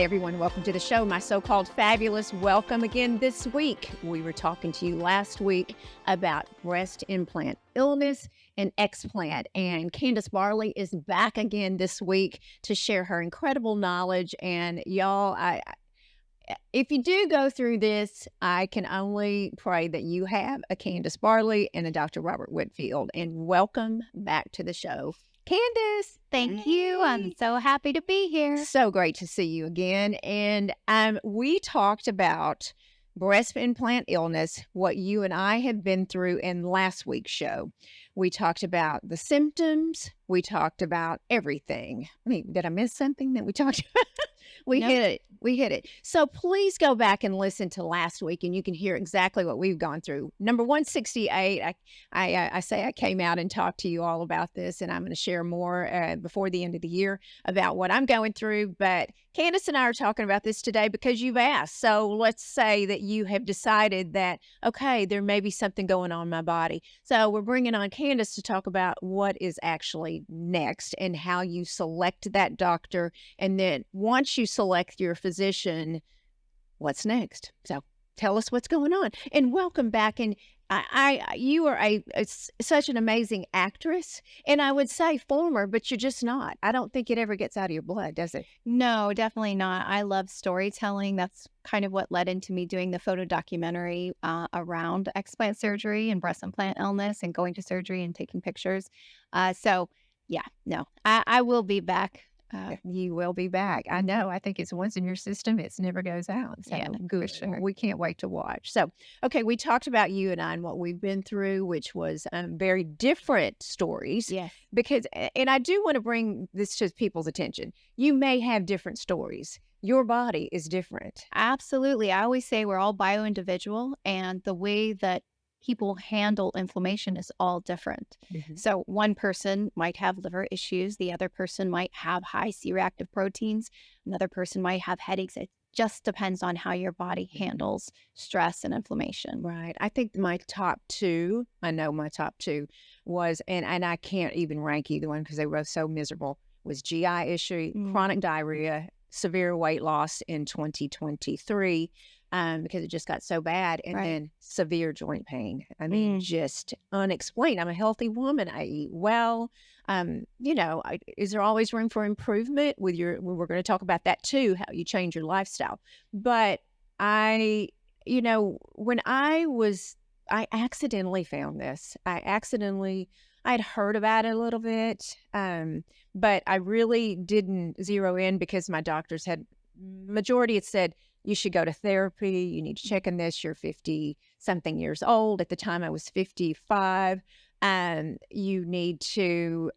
Hey everyone, welcome to the show. My so-called fabulous welcome again this week. We were talking to you last week about breast implant illness and explant, and Candice Barley is back again this week to share her incredible knowledge. And y'all, if you do go through this, I can only pray that you have a Candice Barley and a Dr. Robert Whitfield. And welcome back to the show, Candice. Thank you. I'm so happy to be here. So great to see you again. And we talked about breast implant illness, what you and I have been through in last week's show. We talked about the symptoms. We talked about everything. I mean, did I miss something that we talked about? We Nope. hit it. We hit it. So please go back and listen to last week, and you can hear exactly what we've gone through. Number 168, I say I came out and talked to you all about this, and I'm going to share more before the end of the year about what I'm going through. But Candice and I are talking about this today because you've asked. So let's say that you have decided that, okay, there may be something going on in my body. So we're bringing on Candice to talk about what is actually next and how you select that doctor. And then once you select your physician, what's next? So tell us what's going on. And welcome back. And you are such an amazing actress, and I would say former, but you're just not. I don't think it ever gets out of your blood, does it? No, definitely not. I love storytelling. That's kind of what led into me doing the photo documentary around explant surgery and breast implant illness and going to surgery and taking pictures. So yeah, no, I will be back. You will be back. I know. I think it's once in your system, it never goes out. So Yeah, good. for sure. We can't wait to watch. So, okay, we talked about you and I and what we've been through, which was very different stories. Yes. Because, and I do want to bring this to people's attention. You may have different stories. Your body is different. Absolutely. I always say we're all bio-individual, and the way that people handle inflammation is all different. So one person might have liver issues. The other person might have high C-reactive proteins. Another person might have headaches. It just depends on how your body handles stress and inflammation. Right. I think my top two, I know my top two was, and I can't even rank either one because they were so miserable, was GI issue, chronic diarrhea, severe weight loss in 2023 because it just got so bad, and then severe joint pain. I mean, just unexplained. I'm a healthy woman. I eat well. Is there always room for improvement with we're going to talk about that too, how you change your lifestyle. But when I accidentally found this. I'd heard about it a little bit, but I really didn't zero in because my doctors majority had said, you should go to therapy. You need to check on this. You're 50-something years old. At the time, I was 55. You need to,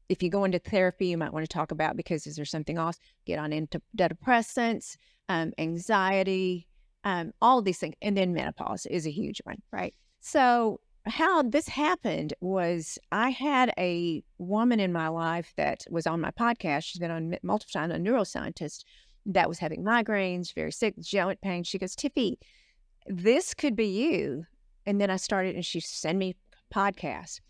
if you go into therapy, you might want to talk about, because is there something else? Get on antidepressants, anxiety, all of these things. And then menopause is a huge one. Right. So how this happened was I had a woman in my life that was on my podcast. She's been on multiple times, a neuroscientist that was having migraines, very sick, joint pain. She goes, Tiffy, this could be you. And then I started, and she sent me podcasts.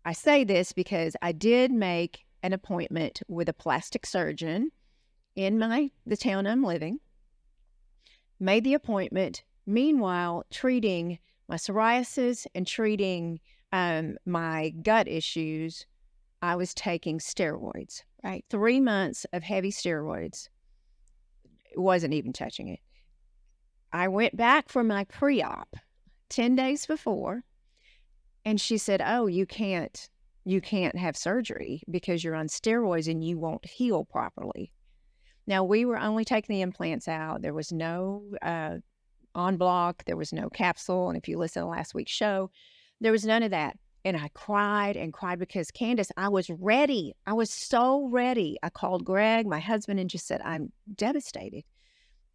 I say this because I did make an appointment with a plastic surgeon in the town I'm living. Made the appointment. Meanwhile, treating my psoriasis and treating my gut issues, I was taking steroids. Right, 3 months of heavy steroids. Wasn't even touching it. I went back for my pre-op 10 days before, and she said, "Oh, you can't have surgery because you're on steroids and you won't heal properly." Now, we were only taking the implants out. There was no on block. There was no capsule. And if you listen to last week's show, there was none of that. And I cried and cried because, Candice, I was ready. I was so ready. I called Greg, my husband, and just said, I'm devastated.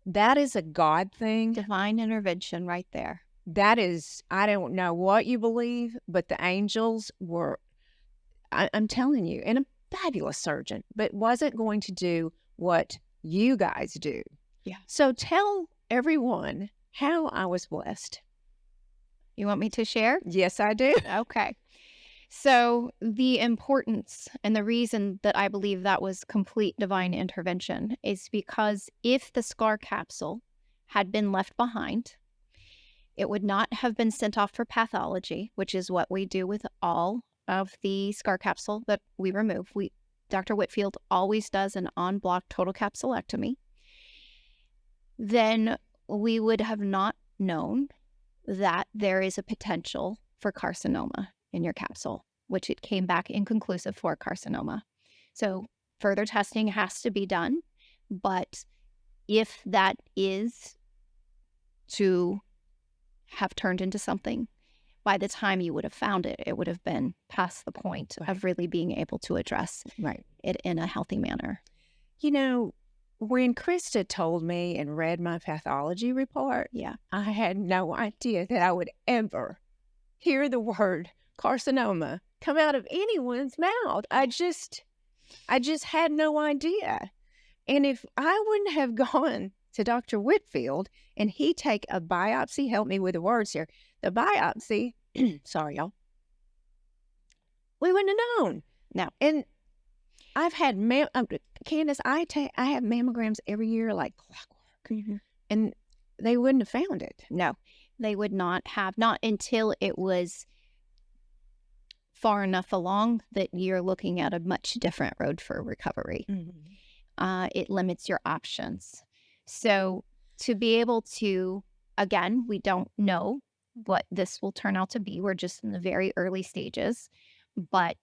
That is a God thing. Divine intervention right there. That is, I don't know what you believe, but the angels were, I'm telling you, and a fabulous surgeon, but wasn't going to do what you guys do. Yeah. So tell everyone how I was blessed. You want me to share? Yes, I do. Okay. So, the importance and the reason that I believe that was complete divine intervention is because if the scar capsule had been left behind, it would not have been sent off for pathology, which is what we do with all of the scar capsule that we remove. Dr. Whitfield always does an on-block total capsulectomy. Then we would have not known that there is a potential for carcinoma in your capsule, which it came back inconclusive for carcinoma. So further testing has to be done. But if that is to have turned into something, by the time you would have found it, it would have been past the point Right. of really being able to address Right. it in a healthy manner. You know, when Krista told me and read my pathology report, Yeah. I had no idea that I would ever hear the word carcinoma come out of anyone's mouth. I just had no idea. And if I wouldn't have gone to Dr. Whitfield and he take a biopsy, help me with the words here, the biopsy, sorry, y'all, we wouldn't have known. No. And I've had, Candice, I have mammograms every year like clockwork, and they wouldn't have found it. No, they would not have, not until it was far enough along that you're looking at a much different road for recovery. It limits your options. So to be able to, again, we don't know what this will turn out to be. We're just in the very early stages. But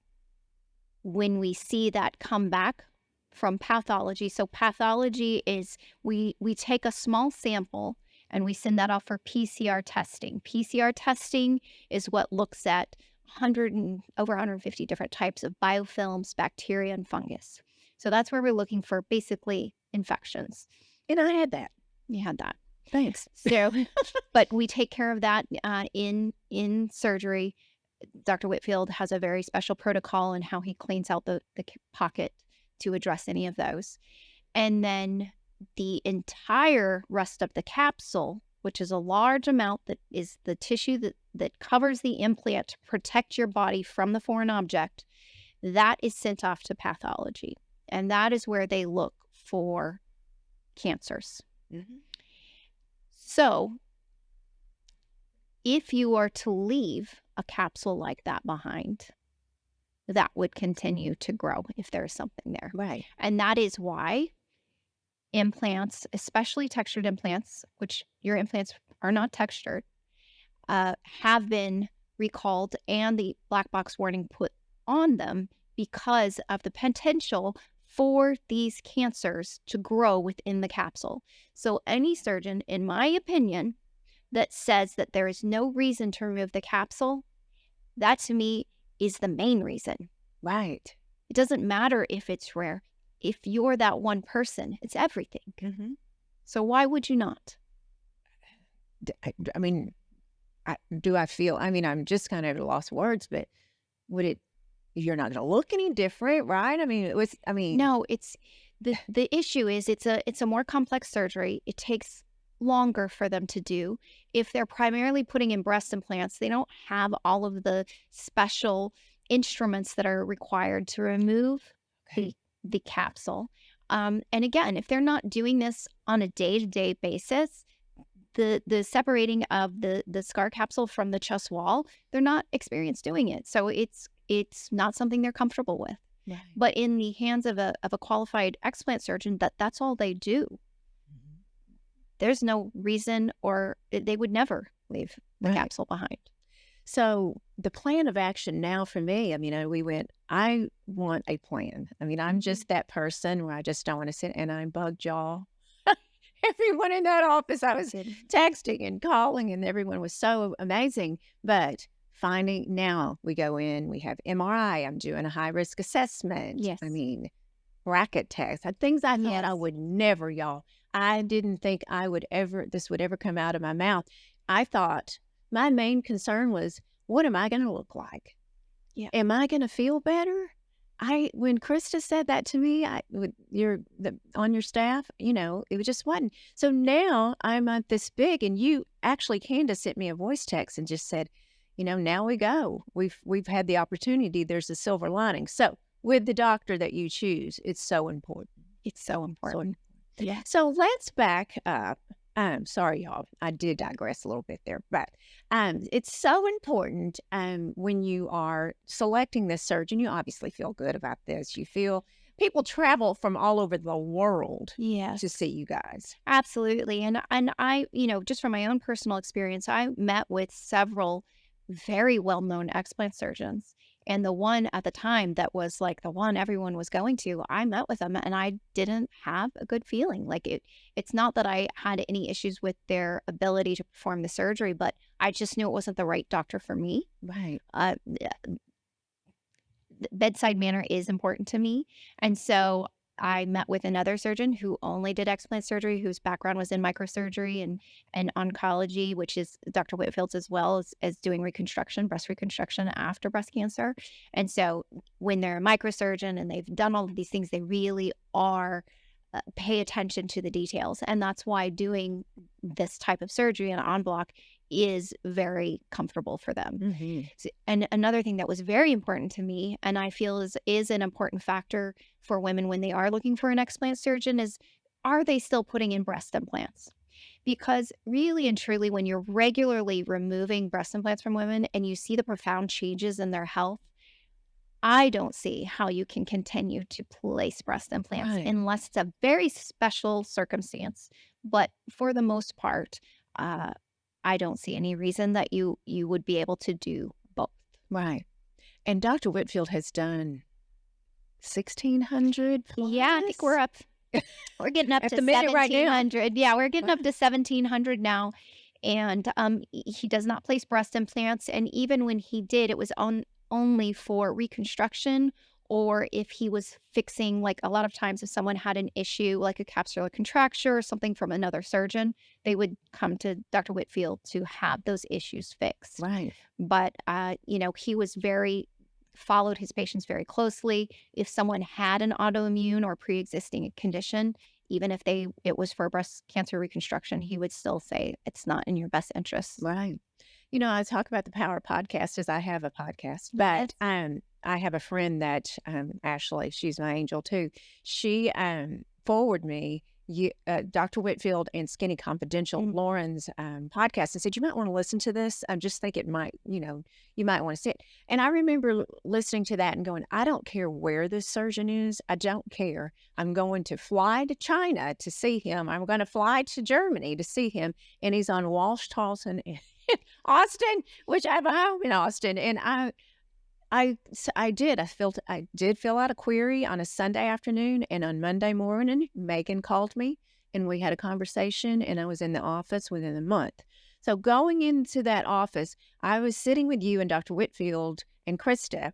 when we see that come back from pathology, so pathology is we take a small sample and we send that off for PCR testing. PCR testing is what looks at over 150 different types of biofilms, bacteria, and fungus. So that's where we're looking for basically infections. And I had that. You had that. Thanks. So, but we take care of that in surgery. Dr. Whitfield has a very special protocol in how he cleans out the pocket to address any of those. And then the entire rest of the capsule, which is a large amount that is the tissue that covers the implant to protect your body from the foreign object, that is sent off to pathology. And that is where they look for cancers. So if you are to leave a capsule like that behind, that would continue to grow if there's something there. Right. And that is why implants, especially textured implants, which your implants are not textured, have been recalled and the black box warning put on them because of the potential for these cancers to grow within the capsule. So any surgeon, in my opinion, that says that there is no reason to remove the capsule, that to me is the main reason. Right. It doesn't matter if it's rare. If you're that one person, it's everything. So why would you not? I mean, I feel, I'm just kind of at a loss of words, but would it, you're not going to look any different, right? No, it's the issue is it's a more complex surgery. It takes longer for them to do. If they're primarily putting in breast implants, they don't have all of the special instruments that are required to remove the capsule. And again, if they're not doing this on a day-to-day basis, the separating of the scar capsule from the chest wall, they're not experienced doing it. So it's not something they're comfortable with. Right. But in the hands of a qualified explant surgeon, that's all they do. There's no reason, or they would never leave the capsule behind. So the plan of action now for me, I want a plan. I'm just that person where I just don't want to sit and I'm bug jaw. Everyone in that office, I was texting and calling and everyone was so amazing. But finding now we go in, we have MRI, I'm doing a high risk assessment. Yes. Bracket tests, things I thought Yes. I would never, y'all. I didn't think this would ever come out of my mouth. I thought my main concern was, what am I going to look like? Yeah. Am I going to feel better? When Krista said that to me, on your staff, it just wasn't. So now I'm at this big, and Candace sent me a voice text and just said, now we go. We've had the opportunity. There's a silver lining. So with the doctor that you choose, it's so important. It's so So important. Yeah. so let's back up. I'm sorry, y'all. I did digress a little bit there, but it's so important when you are selecting this surgeon. You obviously feel good about this. You feel people travel from all over the world Yes. to see you guys. Absolutely. And I, just from my own personal experience, I met with several very well-known explant surgeons. And the one at the time that was like the one everyone was going to, I met with them and I didn't have a good feeling. Like it's not that I had any issues with their ability to perform the surgery, but I just knew it wasn't the right doctor for me. Right. The bedside manner is important to me. And so I met with another surgeon who only did explant surgery, whose background was in microsurgery and oncology, which is Dr. Whitfield's as well as doing reconstruction, breast reconstruction after breast cancer. And so when they're a microsurgeon and they've done all of these things, they really are pay attention to the details. And that's why doing this type of surgery and en bloc is very comfortable for them. And another thing that was very important to me, and I feel is an important factor for women when they are looking for an explant surgeon, is are they still putting in breast implants? Because really and truly, when you're regularly removing breast implants from women and you see the profound changes in their health, I don't see how you can continue to place breast implants Right. unless it's a very special circumstance. But for the most part, uh, I don't see any reason that you would be able to do both. Right. And Dr. Whitfield has done 1,600 Yeah, I think we're plus? up. We're getting up At to the minute right now. 1,700. Yeah, we're getting Wow. up to 1,700 now. And he does not place breast implants. And even when he did, it was only for reconstruction or if he was fixing, like a lot of times, if someone had an issue like a capsular contracture or something from another surgeon, they would come to Dr. Whitfield to have those issues fixed. Right. But, he was followed his patients very closely. If someone had an autoimmune or pre-existing condition, even if it was for breast cancer reconstruction, he would still say it's not in your best interest. Right. I talk about the power of podcast as I have a podcast, Yes. but I have a friend that Ashley, she's my angel too. She forwarded me Dr. Whitfield and Skinny Confidential, Lauren's podcast, and said you might want to listen to this. I just think it might, you might want to see it. And I remember listening to that and going, I don't care where this surgeon is. I don't care. I'm going to fly to China to see him. I'm going to fly to Germany to see him, and he's on Walsh Tolson in Austin, which I have a home in Austin, and I did. I did fill out a query on a Sunday afternoon, and on Monday morning, Megan called me, and we had a conversation, and I was in the office within a month. So going into that office, I was sitting with you and Dr. Whitfield and Krista,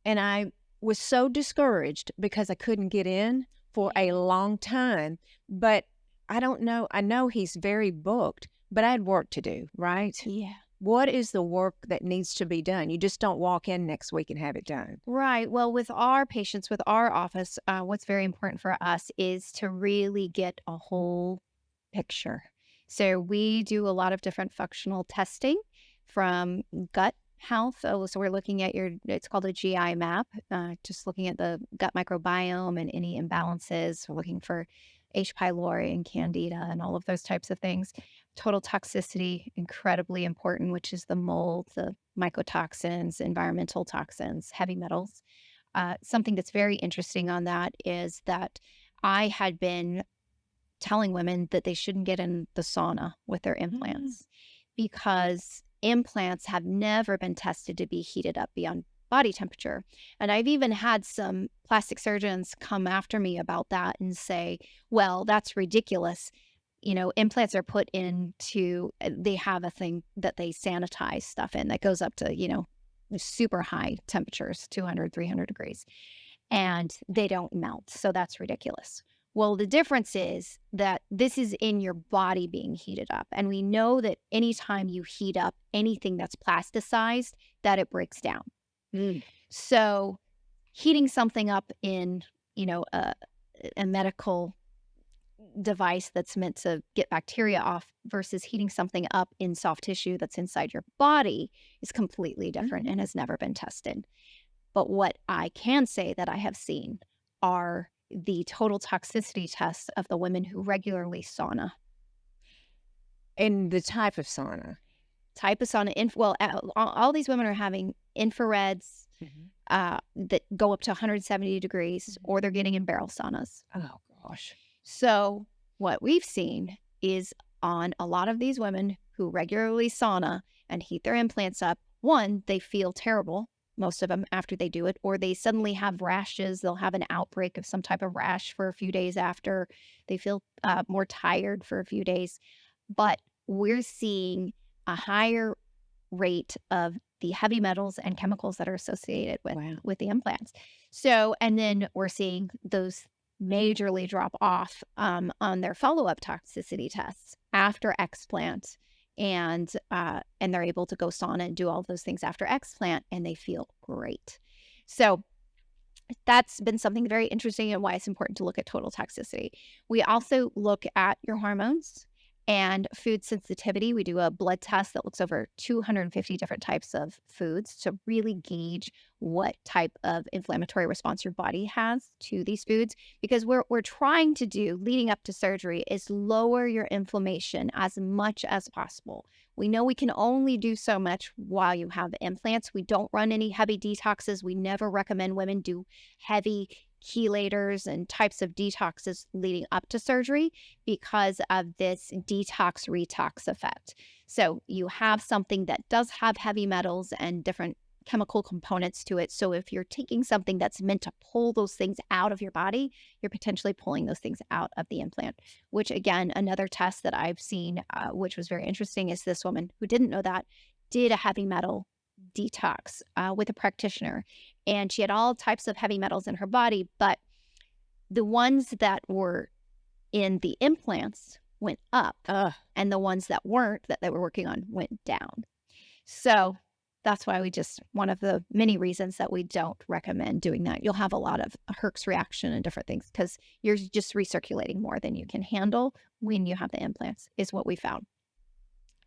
and I was so discouraged because I couldn't get in for a long time. But I don't know. I know he's very booked, but I had work to do, right? Yeah. What is the work that needs to be done? You just don't walk in next week and have it done. Right. Well, with our patients, with our office, what's very important for us is to really get a whole picture. So we do a lot of different functional testing from gut health. So we're looking at it's called a GI map, just looking at the gut microbiome and any imbalances. We're looking for H. pylori and candida and all of those types of things. Total toxicity, incredibly important, which is the mold, the mycotoxins, environmental toxins, heavy metals. Something that's very interesting on that is that I had been telling women that they shouldn't get in the sauna with their implants because implants have never been tested to be heated up beyond body temperature. And I've even had some plastic surgeons come after me about that and say, well, that's ridiculous. Implants are put into, they have a thing that they sanitize stuff in that goes up to, super high temperatures, 200, 300 degrees, and they don't melt. So that's ridiculous. Well, the difference is that this is in your body being heated up. And we know that anytime you heat up anything that's plasticized, that it breaks down. So heating something up in, a medical device that's meant to get bacteria off versus heating something up in soft tissue that's inside your body is completely different and Mhm. has never been tested. But what I can say that I have seen are the total toxicity tests of the women who regularly sauna. And the type of sauna. Type of sauna, all these women are having infrareds Mhm. that go up to 170 degrees, Mhm. or they're getting in barrel saunas. Oh gosh. So, what we've seen is on a lot of these women who regularly sauna and heat their implants up, one, they feel terrible, most of them after they do it, or they suddenly have rashes. They'll have an outbreak of some type of rash for a few days after. They feel more tired for a few days. But we're seeing a higher rate of the heavy metals and chemicals that are associated Wow. with the implants. So, and then we're seeing those majorly drop off on their follow-up toxicity tests after explant, and they're able to go sauna and do all those things after explant, and they feel great. So that's been something very interesting and why it's important to look at total toxicity. We also look at your hormones and food sensitivity. We do a blood test that looks over 250 different types of foods to really gauge what type of inflammatory response your body has to these foods. Because we're trying to do leading up to surgery is lower your inflammation as much as possible. We know we can only do so much while you have implants. We don't run any heavy detoxes. We never recommend women do heavy chelators and types of detoxes leading up to surgery because of this detox retox effect. So you have something that does have heavy metals and different chemical components to it. So if you're taking something that's meant to pull those things out of your body, you're potentially pulling those things out of the implant, which again, another test that I've seen, which was very interesting, is this woman who didn't know that did a heavy metal detox with a practitioner. And she had all types of heavy metals in her body, but the ones that were in the implants went up, Ugh. and the ones that weren't, that they were working on, went down. So that's why one of the many reasons that we don't recommend doing that. You'll have a lot of a Herx reaction and different things because you're just recirculating more than you can handle when you have the implants, is what we found.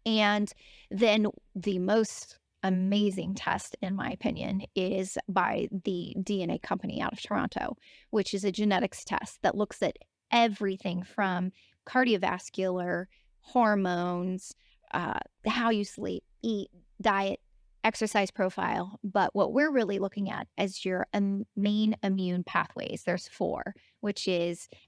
And then the most amazing test, in my opinion, is by the DNA company out of Toronto, which is a genetics test that looks at everything from cardiovascular, hormones, how you sleep, eat, diet, exercise profile. But what we're really looking at is your main immune pathways. There's four, which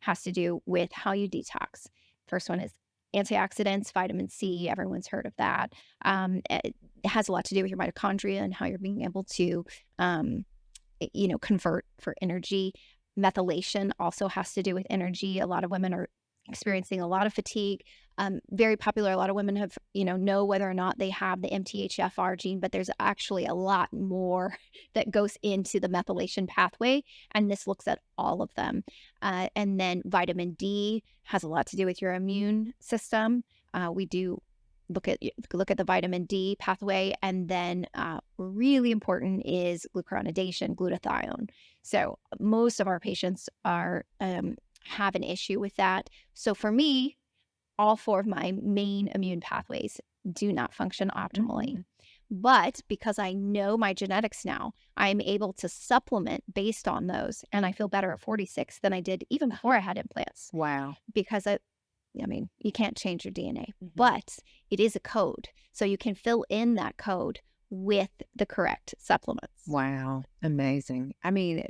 has to do with how you detox. First one is antioxidants, vitamin C. Everyone's heard of that. It has a lot to do with your mitochondria and how you're being able to, convert for energy. Methylation also has to do with energy. A lot of women are experiencing a lot of fatigue. Very popular. A lot of women know whether or not they have the MTHFR gene, but there's actually a lot more that goes into the methylation pathway, and this looks at all of them. And then vitamin D has a lot to do with your immune system. We do look at the vitamin D pathway, and then really important is glucuronidation, glutathione. So most of our patients are have an issue with that. So for me, all four of my main immune pathways do not function optimally. Mhm. But because I know my genetics now, I'm able to supplement based on those. And I feel better at 46 than I did even before I had implants. Wow. Because you can't change your DNA, Mhm. but it is a code. So you can fill in that code with the correct supplements. Wow, amazing. I mean,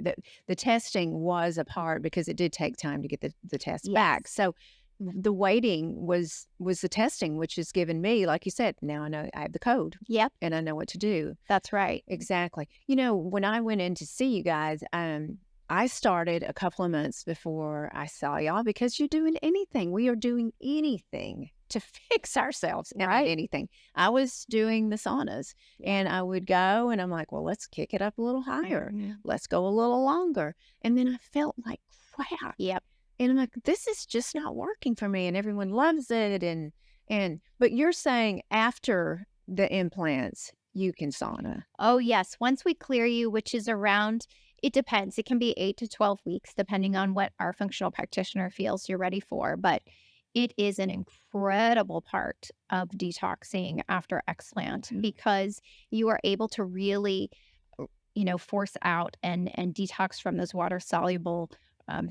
the testing was a part because it did take time to get the test back. Yes. So the waiting was the testing, which has given me, like you said, now I know I have the code Yep. and I know what to do. That's right. Exactly. You know, when I went in to see you guys, I started a couple of months before I saw y'all because you're doing anything. We are doing anything to fix ourselves. Now, not Right. anything. I was doing the saunas Yeah. and I would go and I'm like, well, let's kick it up a little higher. Mhm. Let's go a little longer. And then I felt like crap. Yep. And I'm like, this is just not working for me. And everyone loves it. But you're saying after the implants, you can sauna. Oh, yes. Once we clear you, which is around, It depends. It can be 8 to 12 weeks, depending on what our functional practitioner feels you're ready for. But it is an incredible part of detoxing after explant because you are able to really, force out and detox from those water soluble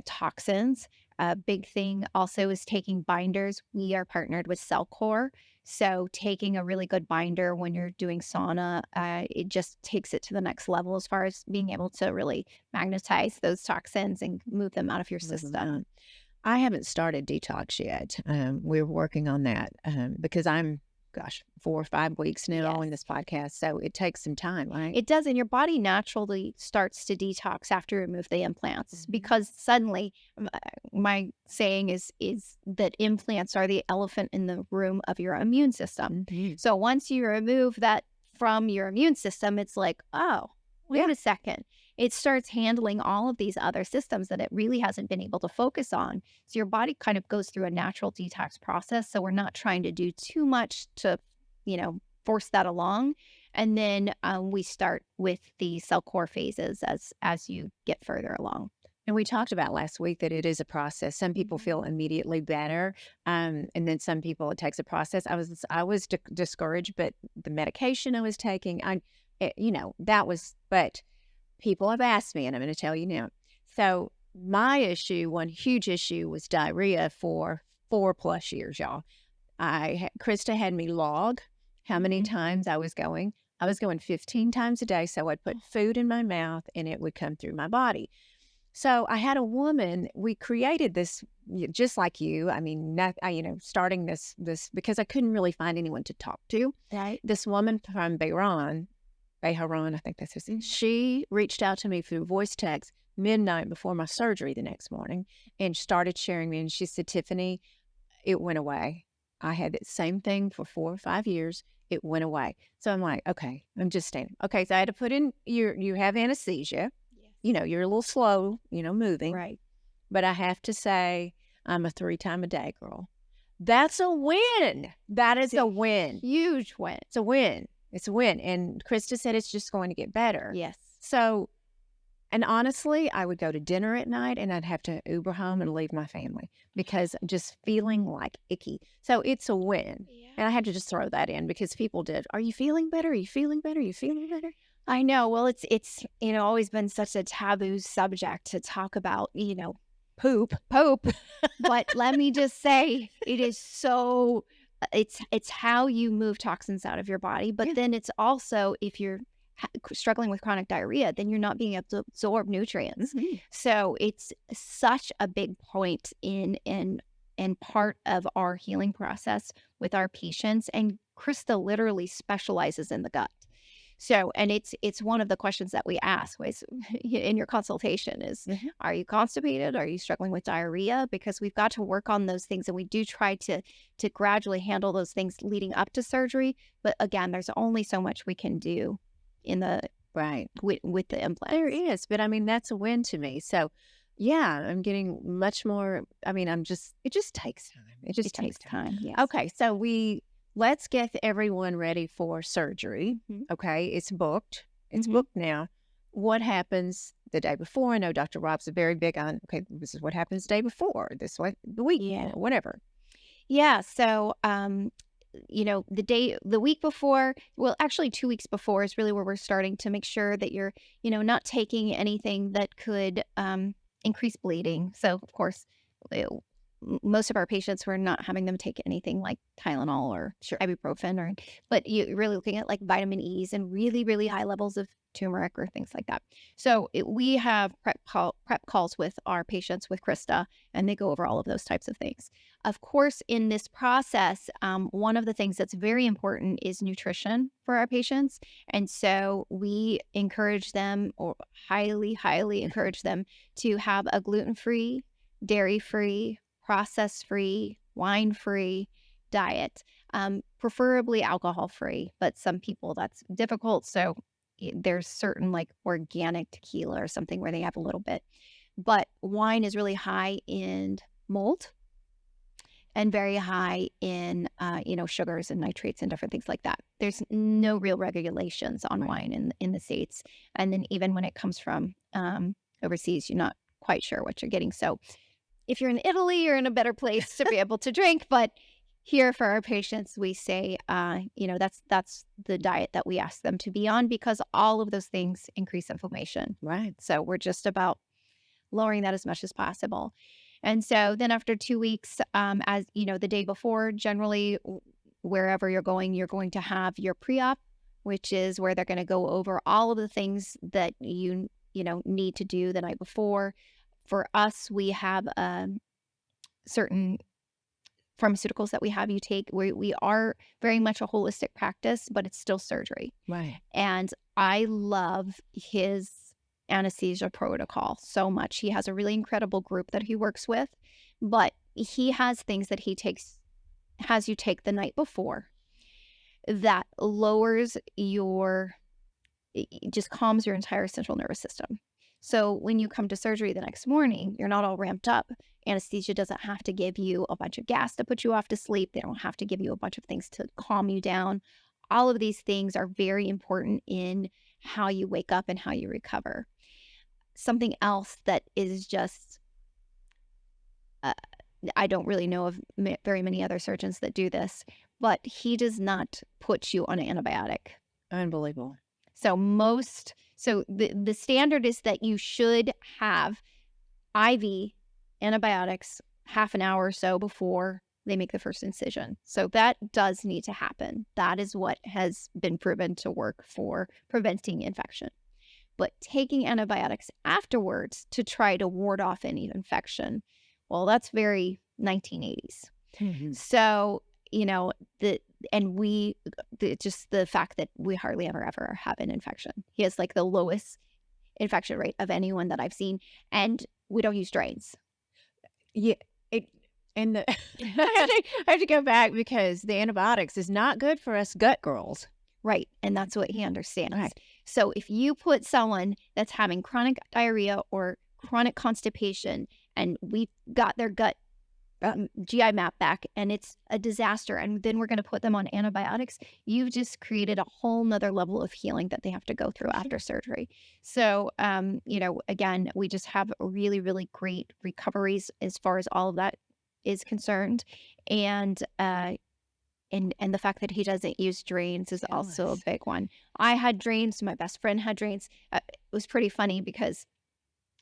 toxins. A big thing also is taking binders. We are partnered with Cellcore. So taking a really good binder when you're doing sauna, it just takes it to the next level as far as being able to really magnetize those toxins and move them out of your Moving system. on. I haven't started detox yet. We're working on that because I'm, gosh, 4 or 5 weeks now in Yes. this podcast. So it takes some time, right? It does, and your body naturally starts to detox after you remove the implants Mhm. because suddenly, my saying is that implants are the elephant in the room of your immune system. Mhm. So once you remove that from your immune system, it's like, oh, wait Yeah. a second. It starts handling all of these other systems that it really hasn't been able to focus on. So your body kind of goes through a natural detox process. So we're not trying to do too much to, force that along, and then we start with the cell core phases as you get further along. And we talked about last week that it is a process. Some people feel Mhm. immediately better, and then some people it takes a process. I was discouraged, but the medication I was taking, that was. But people have asked me, and I'm going to tell you now. So my issue, one huge issue, was diarrhea for 4+ years, y'all. Krista had me log how many Mhm. times I was going. I was going 15 times a day, so I'd put food in my mouth and it would come through my body. So I had a woman. We created this just like you. I mean, starting this because I couldn't really find anyone to talk to. Right. This woman from Behran, I think that's his name. She reached out to me through voice text midnight before my surgery the next morning and started sharing me. And she said, Tiffany, it went away. I had the same thing for 4 or 5 years. It went away. So I'm like, okay, I'm just standing. Okay, so I had to put in you have anesthesia. Yes. You're a little slow, moving. Right. But I have to say, I'm a 3 time a day girl. That's a win. That is It's a a win. huge win. It's a win. It's a win. And Krista said it's just going to get better. Yes. So, and honestly, I would go to dinner at night and I'd have to Uber home and leave my family because I'm just feeling like icky. So it's a win. Yeah. And I had to just throw that in because people did. Are you feeling better? Are you feeling better? Are you feeling better? I know. Well, it's always been such a taboo subject to talk about, poop. But let me just say, it is so it's how you move toxins out of your body, but Yeah. then it's also if you're struggling with chronic diarrhea, then you're not being able to absorb nutrients. Mhm. So it's such a big point in part of our healing process with our patients. And Krista literally specializes in the gut. So, and it's one of the questions that we ask was in your consultation is, Mhm. are you constipated? Are you struggling with diarrhea? Because we've got to work on those things, and we do try to gradually handle those things leading up to surgery. But again, there's only so much we can do in the Right. with the There implants. is, but I mean, that's a win to me. So, yeah, I'm getting much more. I mean, it just takes time. It It just takes takes time. time. Yes. Okay. So, let's get everyone ready for surgery. Mhm. Okay. It's booked. It's Mhm. booked now. What happens the day before? I know Dr. Rob's a very big on, okay, this is what happens the day before, this what the week Yeah. before, whatever. Yeah. So, the week before, well, actually 2 weeks before is really where we're starting to make sure that you're, not taking anything that could increase bleeding. So, of course, uh, most of our patients, we're not having them take anything like Tylenol or Sure. ibuprofen, but you're really looking at like vitamin E's and really, really high levels of turmeric or things like that. So we have prep calls with our patients with Krista, and they go over all of those types of things. Of course, in this process, one of the things that's very important is nutrition for our patients. And so we encourage them, or highly, highly encourage them, to have a gluten free, dairy free, process free, wine free diet, preferably alcohol free. But some people that's difficult. So there's certain like organic tequila or something where they have a little bit. But wine is really high in mold, and very high in, sugars and nitrates and different things like that. There's no real regulations on wine in the States. And then even when it comes from overseas, you're not quite sure what you're getting. So if you're in Italy, you're in a better place to be able to drink. But here for our patients, we say, that's the diet that we ask them to be on, because all of those things increase inflammation. Right. So we're just about lowering that as much as possible. And so then after 2 weeks, as you know, the day before, generally wherever you're going to have your pre-op, which is where they're going to go over all of the things that you need to do the night before. For us, we have certain pharmaceuticals that we have you take. We are very much a holistic practice, but it's still surgery. Right. And I love his anesthesia protocol so much. He has a really incredible group that he works with, but he has things that has you take the night before that lowers it just calms your entire central nervous system. So when you come to surgery the next morning, you're not all ramped up. Anesthesia doesn't have to give you a bunch of gas to put you off to sleep. They don't have to give you a bunch of things to calm you down. All of these things are very important in how you wake up and how you recover. Something else that is just, I don't really know of very many other surgeons that do this, but he does not put you on an antibiotic. Unbelievable. So the standard is that you should have IV antibiotics half an hour or so before they make the first incision. So that does need to happen. That is what has been proven to work for preventing infection. But taking antibiotics afterwards to try to ward off any infection, well, that's very 1980s. Mm-hmm. So, just the fact that we hardly ever have an infection. He has like the lowest infection rate of anyone that I've seen, and we don't use drains. Yeah. I have to go back because the antibiotics is not good for us gut girls. Right. And that's what he understands. Right. So if you put someone that's having chronic diarrhea or chronic constipation, and we've got their gut GI map back and it's a disaster, and then we're going to put them on antibiotics, you've just created a whole nother level of healing that they have to go through after surgery. So, again, we just have really, really great recoveries as far as all of that is concerned. And the fact that he doesn't use drains is also a big one. I had drains. My best friend had drains. It was pretty funny because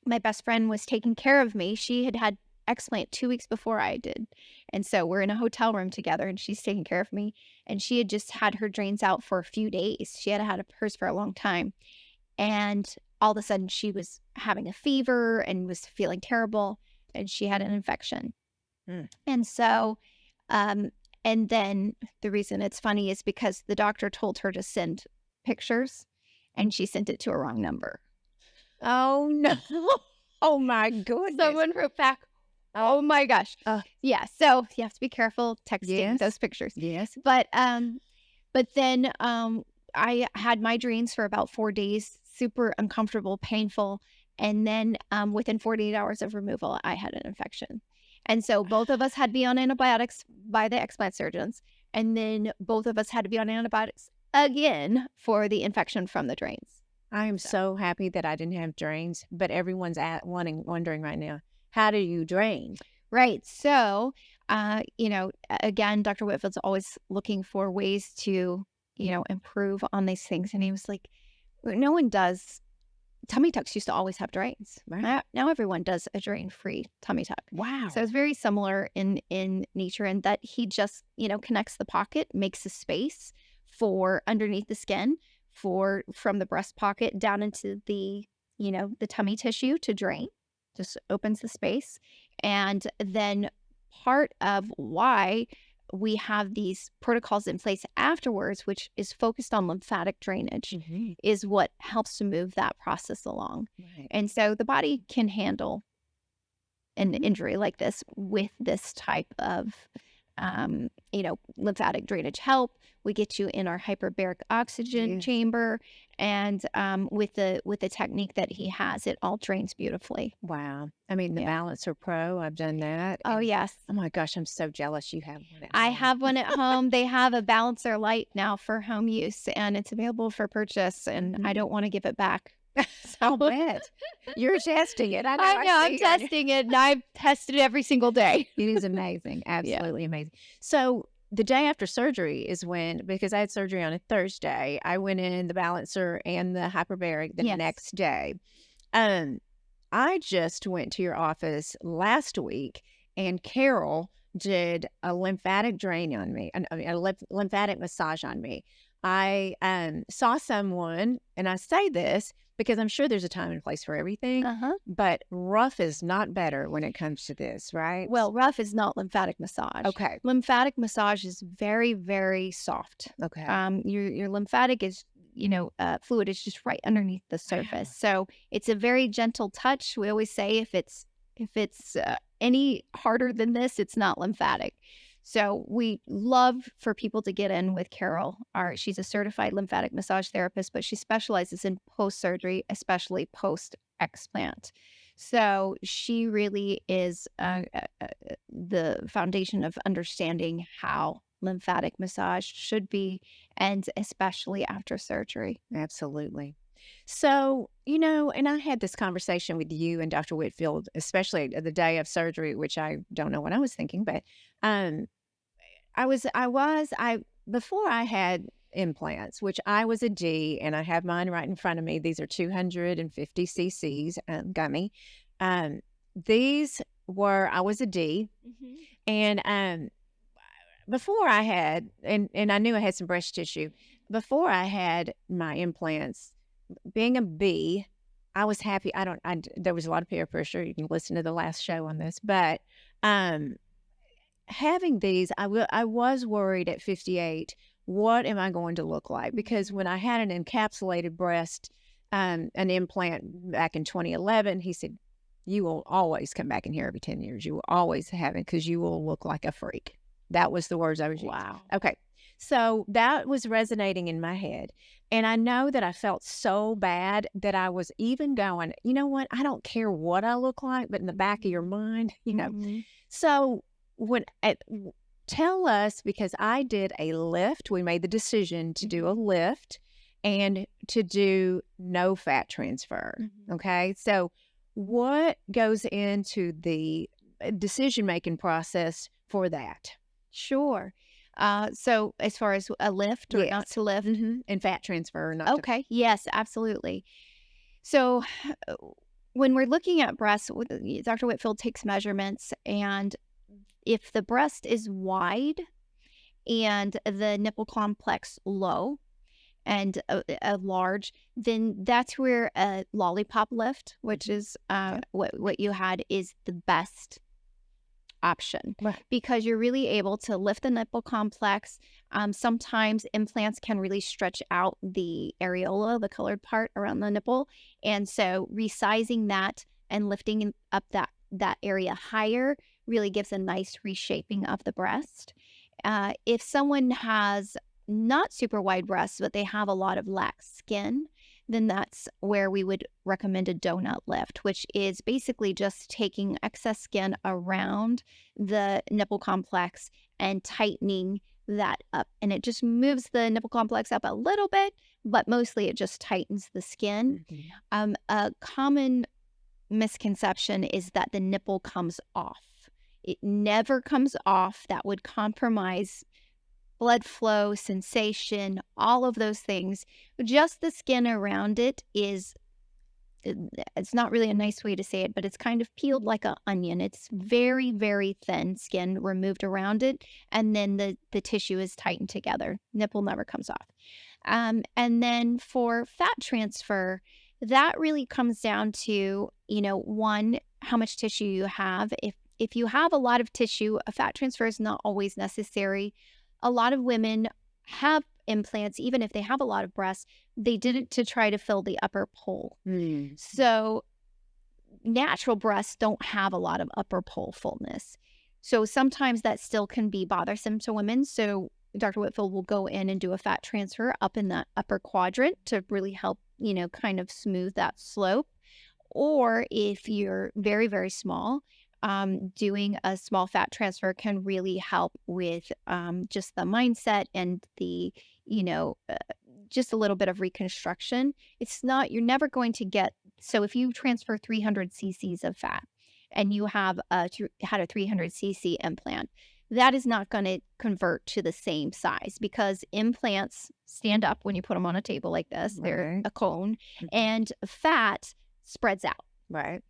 my best friend was taking care of me. She had explant 2 weeks before I did. And so we're in a hotel room together and she's taking care of me. And she had just had her drains out for a few days. She had had hers for a long time. And all of a sudden she was having a fever and was feeling terrible. And she had an infection. And so, and then the reason it's funny is because the doctor told her to send pictures and she sent it to a wrong number. Oh, no. Oh, my goodness. Someone wrote back, oh my gosh. Yeah. So you have to be careful texting those pictures. Yes. But then I had my drains for about 4 days, super uncomfortable, painful. And then within 48 hours of removal, I had an infection. And so both of us had to be on antibiotics by the explant surgeons. And then both of us had to be on antibiotics again for the infection from the drains. I am so happy that I didn't have drains, but everyone's wondering right now, how do you drain? Right. So, again, Dr. Whitfield's always looking for ways to, improve on these things. And he was like, no one does. Tummy tucks used to always have drains. Right. Now everyone does a drain-free tummy tuck. Wow. So it's very similar in nature, in that he just, connects the pocket, makes a space for underneath the skin from the breast pocket down into the tummy tissue to drain. Just opens the space. And then part of why we have these protocols in place afterwards, which is focused on lymphatic drainage, is what helps to move that process along. Right. And so the body can handle an injury like this with this type of lymphatic drainage help. We get you in our hyperbaric oxygen Yes. chamber, and with the technique that he has, it all drains beautifully. Wow. I mean, the Yeah. Balancer Pro, I've done that. Oh, And yes. oh my gosh, I'm so jealous you have one at I home. have one at home. They have a Balancer Light now for home use, and it's available for purchase, and I don't want to give it back. I'll So bet. You're testing it. I know. I know, I'm see on your- testing it, and I've tested it every single day. It is amazing. Yeah. Absolutely amazing. So the day after surgery is when, because I had surgery on a Thursday, I went in the Balancer and the hyperbaric the Yes. next day. I just went to your office last week, and Carol did a lymphatic drain on me, lymphatic massage on me. I saw someone, and I say this because I'm sure there's a time and place for everything, but rough is not better when it comes to this, right? Well, rough is not lymphatic massage. Okay. Lymphatic massage is very, very soft. Okay. Your lymphatic is, fluid is just right underneath the surface. So it's a very gentle touch. We always say if it's any harder than this, it's not lymphatic. So we love for people to get in with Carol. She's a certified lymphatic massage therapist, but she specializes in post-surgery, especially post-explant. So she really is the foundation of understanding how lymphatic massage should be, and especially after surgery. Absolutely. So, and I had this conversation with you and Dr. Whitfield, especially the day of surgery, which I don't know what I was thinking, but before I had implants, which I was a D, and I have mine right in front of me. These are 250 cc's gummy. I was a D, and before I had, and I knew I had some breast tissue. Before I had my implants, being a B, I was happy. There was a lot of peer pressure. You can listen to the last show on this, but having these, I was worried at 58, what am I going to look like? Because when I had an encapsulated breast, an implant back in 2011, he said, you will always come back in here every 10 years. You will always have it because you will look like a freak. That was the words I was using. Wow. Okay. So that was resonating in my head. And I know that I felt so bad that I was even going, you know what? I don't care what I look like, but in the back of your mind, So tell us, because I did a lift. We made the decision to do a lift and to do no fat transfer. Okay. So what goes into the decision-making process for that? Sure. So as far as a lift or not to lift? And fat transfer or not. Okay. Yes, absolutely. So when we're looking at breasts, Dr. Whitfield takes measurements, and if the breast is wide and the nipple complex low and a large, then that's where a lollipop lift, which is what you had, is the best option, because you're really able to lift the nipple complex. Sometimes implants can really stretch out the areola, the colored part around the nipple, and so resizing that and lifting up that area higher really gives a nice reshaping of the breast. If someone has not super wide breasts, but they have a lot of lax skin, then that's where we would recommend a donut lift, which is basically just taking excess skin around the nipple complex and tightening that up. And it just moves the nipple complex up a little bit, but mostly it just tightens the skin. A common misconception is that the nipple comes off. It never comes off. That would compromise blood flow, sensation, all of those things. Just the skin around it it's not really a nice way to say it, but it's kind of peeled like an onion. It's very, very thin skin removed around it, and then the tissue is tightened together. Nipple never comes off. And then for fat transfer, that really comes down to, one, how much tissue you have. If you have a lot of tissue, a fat transfer is not always necessary. A lot of women have implants, even if they have a lot of breasts, they did it to try to fill the upper pole. So natural breasts don't have a lot of upper pole fullness. So sometimes that still can be bothersome to women. So Dr. Whitfield will go in and do a fat transfer up in that upper quadrant to really help, kind of smooth that slope. Or if you're very, very small, doing a small fat transfer can really help with just the mindset and the, you know, uh, just a little bit of reconstruction. It's not, you're never going to get, so if you transfer 300 cc's of fat and you have had a 300 cc implant, that is not going to convert to the same size because implants stand up when you put them on a table like this. They're Right. a cone, Mhm. and fat spreads out. Right.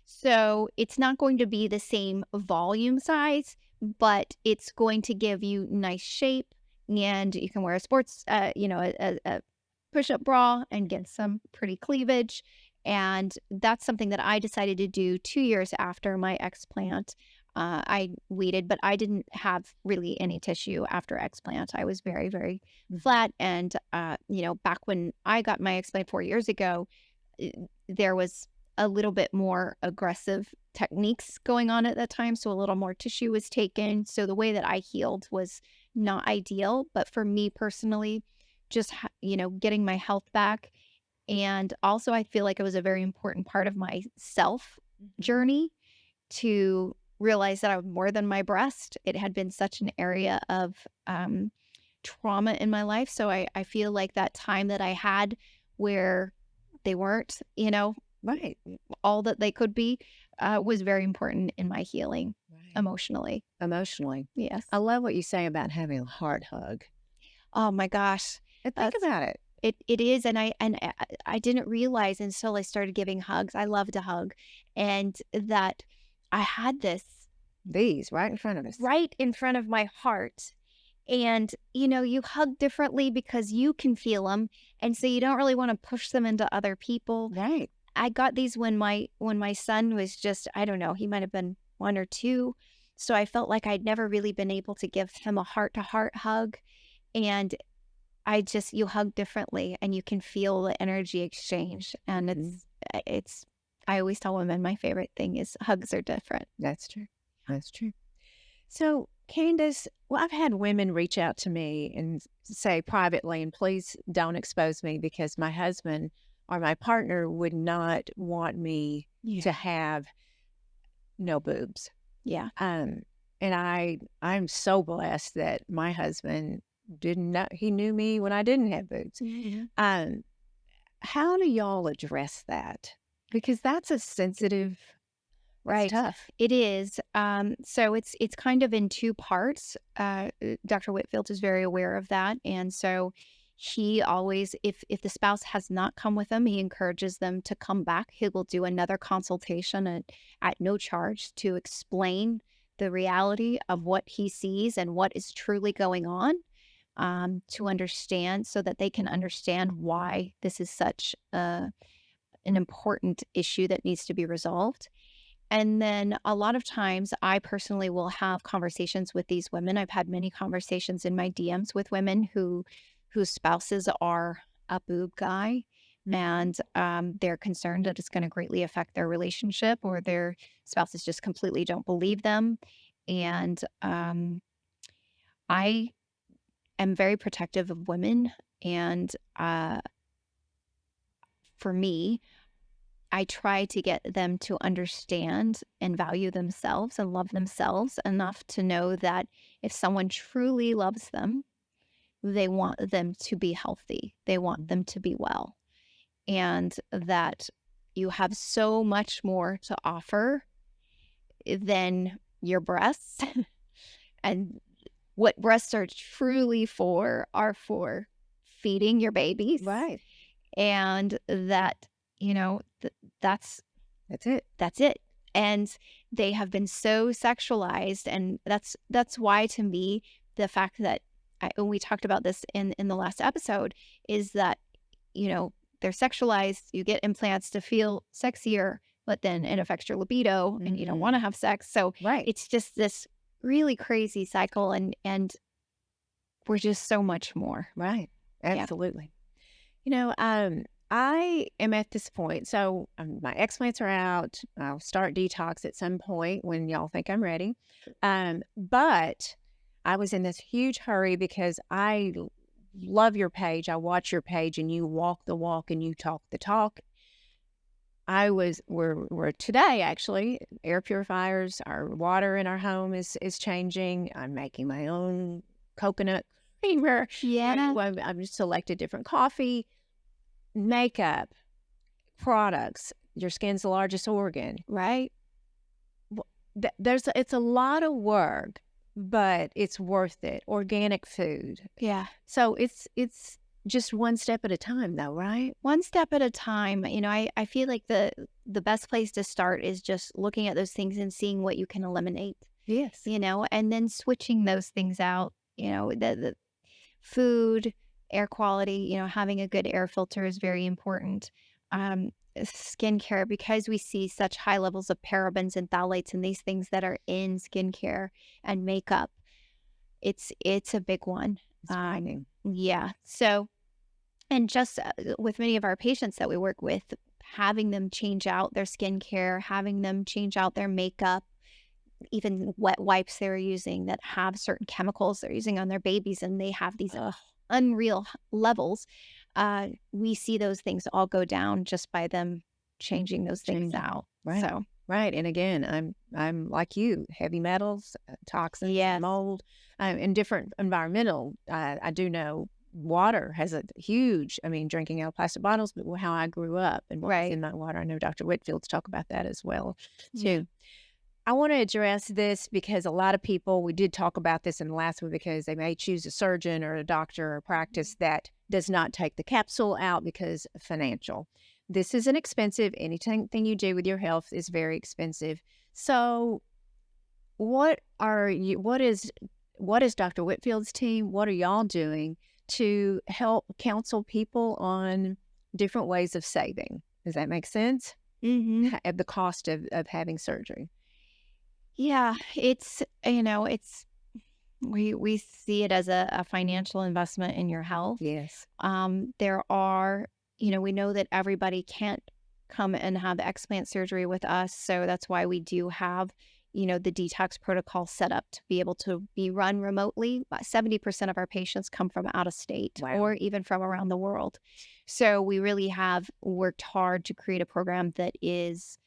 So it's not going to be the same volume size, but it's going to give you nice shape, and you can wear a sports, a push-up bra and get some pretty cleavage. And that's something that I decided to do 2 years after my explant. I weeded, but I didn't have really any tissue after explant. I was very, very Mhm. flat. And, back when I got my explant 4 years ago, eh, there was a little bit more aggressive techniques going on at that time. So a little more tissue was taken. So the way that I healed was not ideal. But for me personally, just, getting my health back. And also, I feel like it was a very important part of my self Mhm. journey to realize that I was more than my breast. It had been such an area of trauma in my life. So I feel like that time that I had where they weren't, Right. all that they could be, was very important in my healing Right. emotionally. Emotionally. Yes. I love what you say about having a heart hug. Oh my gosh. And think That's about it. it is. And I didn't realize until I started giving hugs. I love to hug. And that I had this These right in front of us. right in front of my heart. And, you hug differently because you can feel them. And so you don't really want to push them into other people. Right. I got these when my son was just, I don't know, he might have been 1 or 2. So I felt like I'd never really been able to give him a heart-to-heart hug. And you hug differently and you can feel the energy exchange. And Mhm. I always tell women my favorite thing is hugs are different. That's true. That's true. So, Candace, well, I've had women reach out to me and say privately, and please don't expose me because my husband or my partner would not want me Yeah. to have no boobs. Yeah. Um, and I'm so blessed that my husband didn't know, he knew me when I didn't have boobs. Mhm. Um, how do y'all address that? Because that's a sensitive, that's Right. tough. It is. So it's kind of in two parts. Dr. Whitfield is very aware of that. And so he always, if the spouse has not come with him, he encourages them to come back. He will do another consultation at no charge to explain the reality of what he sees and what is truly going on, to understand so that they can understand why this is such an important issue that needs to be resolved. And then a lot of times, I personally will have conversations with these women. I've had many conversations in my DMs with women whose spouses are a boob guy, and they're concerned that it's going to greatly affect their relationship, or their spouses just completely don't believe them. And I am very protective of women, and for me, I try to get them to understand and value themselves and love themselves enough to know that if someone truly loves them, they want them to be healthy. They want them to be well. And that you have so much more to offer than your breasts. And what breasts are truly for are for feeding your babies. Right. And that, that's That's it. That's it. And they have been so sexualized, and that's why, to me, the fact that and we talked about this in the last episode, is that, they're sexualized. You get implants to feel sexier, but then it affects your libido and you don't want to have sex. So Right. it's just this really crazy cycle, and we're just so much more. Right. Yeah. Absolutely. You know, I am at this point. So my explants are out. I'll start detox at some point when y'all think I'm ready. But I was in this huge hurry because love your page. I watch your page and you walk the walk and you talk the talk. We're today actually, air purifiers, our water in our home is changing. I'm making my own coconut creamer. Yeah. I've just selected different coffee, makeup, products. Your skin's the largest organ. Right. It's a lot of work, but it's worth it. Organic food. Yeah. So it's just one step at a time though, right? One step at a time. I feel like the best place to start is just looking at those things and seeing what you can eliminate, Yes. and then switching those things out. The food, air quality, having a good air filter is very important. Skincare, because we see such high levels of parabens and phthalates and these things that are in skincare and makeup, it's a big one. It's frightening. Yeah. So, and just with many of our patients that we work with, having them change out their skincare, having them change out their makeup, even wet wipes they're using that have certain chemicals they're using on their babies, and they have these unreal levels. We see those things all go down just by them changing those things out. Right. So, right. And again, I'm like you, heavy metals, toxins, yes. mold, and different environmental. I do know water has a huge, drinking out of plastic bottles, but how I grew up and what's Right. in my water. I know Dr. Whitfield's talk about that as well, Yeah. too. I want to address this because a lot of people, we did talk about this in the last one, because they may choose a surgeon or a doctor or a practice that does not take the capsule out because of financial. This is inexpensive. Anything you do with your health is very expensive. So what is Dr. Whitfield's team? What are y'all doing to help counsel people on different ways of saving? Does that make sense? Mm-hmm. At the cost of having surgery. Yeah. It's we see it as a financial investment in your health. Yes. There are, we know that everybody can't come and have explant surgery with us. So that's why we do have, the detox protocol set up to be able to be run remotely. 70% of our patients come from out of state. Wow. Or even from around the world. So we really have worked hard to create a program that is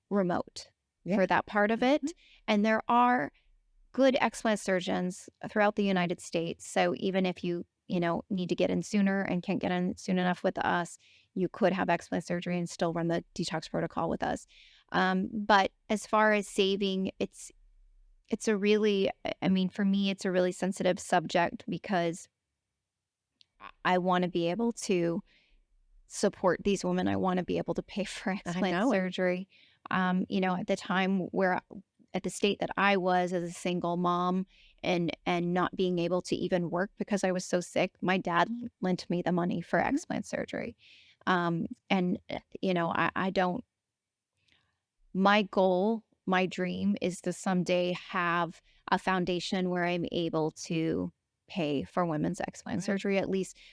remote for that part of it. And there are good explant surgeons throughout the United States. So even if you need to get in sooner and can't get in soon enough with us, you could have explant surgery and still run the detox protocol with us. But as far as saving, it's a really, for me, it's a really sensitive subject because I want to be able to support these women. I want to be able to pay for explant surgery. At the time where at the state that I was as a single mom and not being able to even work because I was so sick, my dad lent me the money for explant surgery. I don't, my goal, my dream is to someday have a foundation where I'm able to pay for women's explant surgery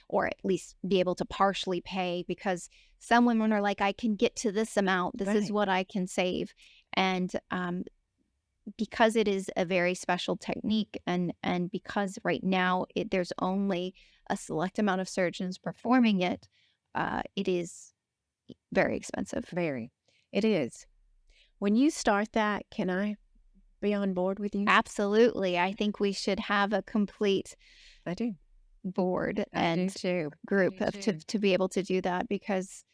or at least be able to partially pay, because some women are like, I can get to this amount. This is what I can save. And, because it is a very special technique and because right now there's only a select amount of surgeons performing it, it is very expensive. Very. It is. When you start that, can I be on board with you? Absolutely. I think we should have a complete I do. board and too. group to be able to do that, because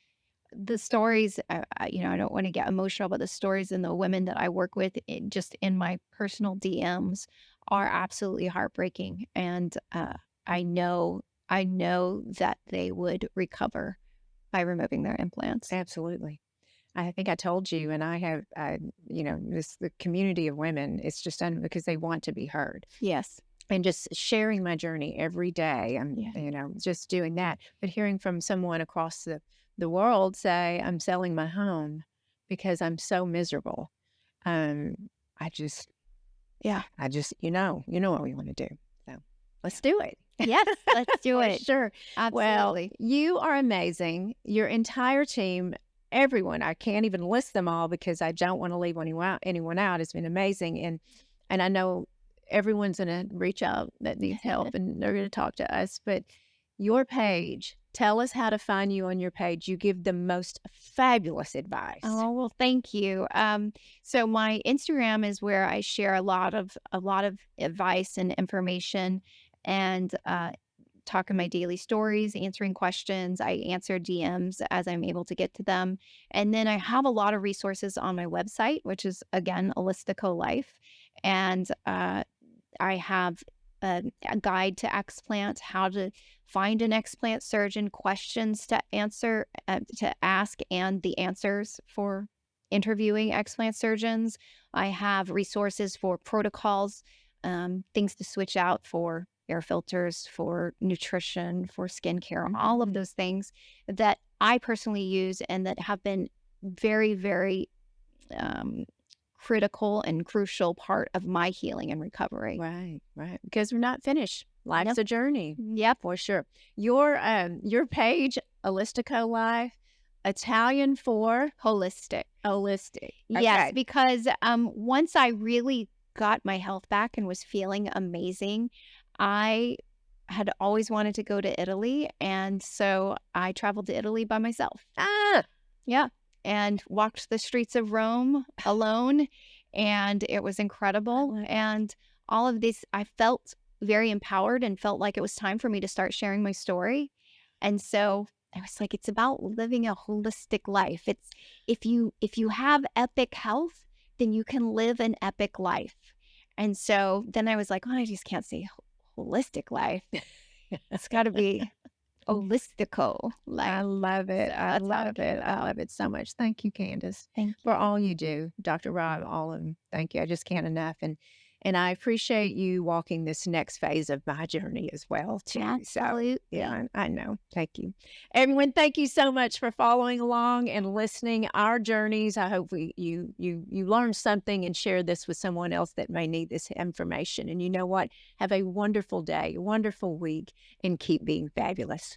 the stories, I don't want to get emotional, but the stories and the women that I work with just in my personal DMs are absolutely heartbreaking. And I know that they would recover by removing their implants. Absolutely. I think I told you, and I have, the community of women, it's just done because they want to be heard. Yes. And just sharing my journey every day. I'm, just doing that. But hearing from someone across the world say, I'm selling my home because I'm so miserable. I just, what we want to do. So Let's do it. Yes, let's do For it. sure. Well, Absolutely. you are amazing. Your entire team, everyone, I can't even list them all because I don't want to leave anyone out, has been amazing. And I know everyone's going to reach out that needs help and they're going to talk to us. But your page, tell us how to find you on your page. You give the most fabulous advice. Oh, well, thank you. So my Instagram is where I share a lot of advice and information, and talking my daily stories, answering questions. I answer DMs as I'm able to get to them. And then I have a lot of resources on my website, which is again Holistico Life. And I have a guide to explant, how to find an explant surgeon, questions to answer, to ask, and the answers for interviewing explant surgeons. I have resources for protocols, things to switch out for air filters, for nutrition, for skincare, all of those things that I personally use and that have been very, very critical and crucial part of my healing and recovery. Right, right. Because we're not finished. Life's Yep. a journey. Yep. For sure. Your page, Holistico Life, Italian for Holistic. holistic. Yes, Okay. because once I really got my health back and was feeling amazing, I had always wanted to go to Italy. And so I traveled to Italy by myself. Ah, Yeah. And walked the streets of Rome alone. And it was incredible. love it. And all of this, I felt very empowered and felt like it was time for me to start sharing my story. And so I was like, it's about living a holistic life. It's if you have epic health, then you can live an epic life. And so then I was like, oh, I just can't say holistic life. It's got to be holistico life. I love it. So I that's how love came it. I about. love it so much. Thank you, Candice, Thank for you. all you do. Dr. Rob, all of them. Thank you. I just can't enough. And I appreciate you walking this next phase of my journey as well, too. So Absolutely. yeah, I know. Thank you. Everyone, thank you so much for following along and listening our journeys. I hope you learned something and share this with someone else that may need this information. And you know what? Have a wonderful day, a wonderful week, and keep being fabulous.